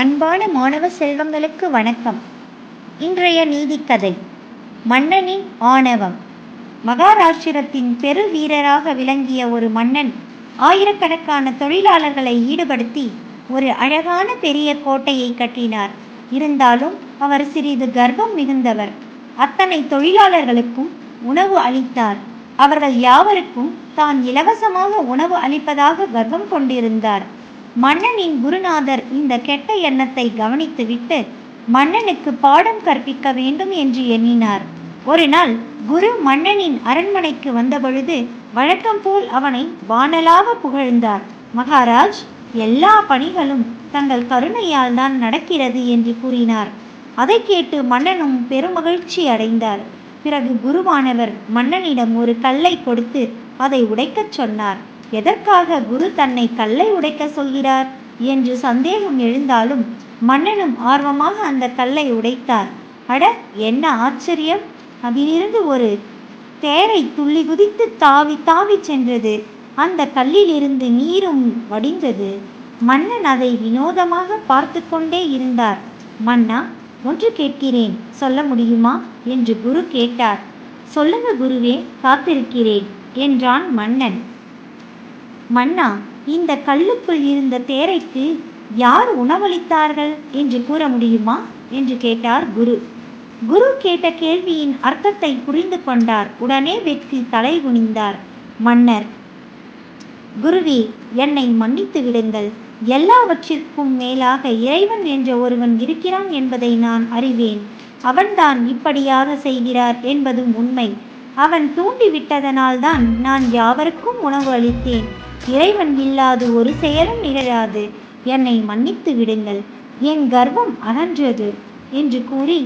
அன்பான மாணவ செல்வங்களுக்கு வணக்கம். இன்றைய நீதிக்கதை மன்னனின் ஆணவம். மகாராஷ்டிரத்தின் பெரு வீரராக விளங்கிய ஒரு மன்னன் ஆயிரக்கணக்கான தொழிலாளர்களை ஈடுபடுத்தி ஒரு அழகான பெரிய கோட்டையை கட்டினார். இருந்தாலும் அவர் சிறிது கர்வம் மிகுந்தவர். அத்தனை தொழிலாளர்களுக்கும் உணவு அளித்தார். அவர்கள் யாவருக்கும் தான் இலவசமாக உணவு அளிப்பதாக கர்வம் கொண்டிருந்தார். மன்னனின் குருநாதர் இந்த கெட்ட எண்ணத்தை கவனித்துவிட்டு மன்னனுக்கு பாடம் கற்பிக்க வேண்டும் என்று எண்ணினார். ஒரு நாள் குரு மன்னனின் அரண்மனைக்கு வந்தபொழுது வழக்கம் போல் அவனை வானலாக புகழ்ந்தார். மகாராஜ், எல்லா பணிகளும் தங்கள் கருணையால் தான் நடக்கிறது என்று கூறினார். அதை கேட்டு மன்னனும் பெருமகிழ்ச்சி அடைந்தார். பிறகு குருவானவர் மன்னனிடம் ஒரு கல்லை கொடுத்து அதை உடைக்கச் சொன்னார். எதற்காக குரு தன்னை கல்லை உடைக்க சொல்கிறார் என்று சந்தேகம் எழுந்தாலும் மன்னனும் ஆர்வமாக அந்த கல்லை உடைத்தார். அட, என்ன ஆச்சரியம்! அதிலிருந்து ஒரு தேரை துள்ளி குதித்து தாவி தாவி சென்றது. அந்த கல்லிலிருந்து நீரும் வடிந்தது. மன்னன் அதை வினோதமாக பார்த்து கொண்டே இருந்தார். மன்னா, ஒன்று கேட்கிறேன், சொல்ல முடியுமா என்று குரு கேட்டார். சொல்லுங்க குருவே, காத்திருக்கிறேன் என்றான் மன்னன். மன்னா, இந்த கல்லுக்குள் இருந்த தேரைக்கு யார் உணவளித்தார்கள் என்று கூற முடியுமா என்று கேட்டார் குரு. குரு கேட்ட கேள்வியின் அர்த்தத்தை புரிந்து கொண்டார். உடனே வெட்கி தலை குனிந்தார். மன்னர், குருவே, என்னை மன்னித்து விடுங்கள். எல்லாவற்றிற்கும் மேலாக இறைவன் என்ற ஒருவன் இருக்கிறான் என்பதை நான் அறிவேன். அவன்தான் இப்படியாக செய்கிறார் என்பதும் உண்மை. அவன் தூண்டிவிட்டதனால்தான் நான் யாவருக்கும் உணவு அளித்தேன். இறைவன் இல்லாது ஒரு செயலும் நிகழாது. என்னை மன்னித்து விடுங்கள். என் கர்வம் அகன்றது என்று கூறி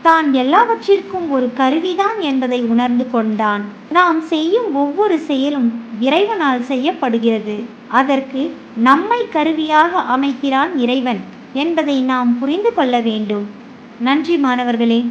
தான் எல்லாவற்றிற்கும் ஒரு கருவிதான் என்பதை உணர்ந்து கொண்டான். நாம் செய்யும் ஒவ்வொரு செயலும் இறைவனால் செய்யப்படுகிறது. அதற்கு நம்மை கருவியாக அமைக்கிறான் இறைவன் என்பதை நாம் புரிந்து கொள்ள வேண்டும். நன்றி மாணவர்களே.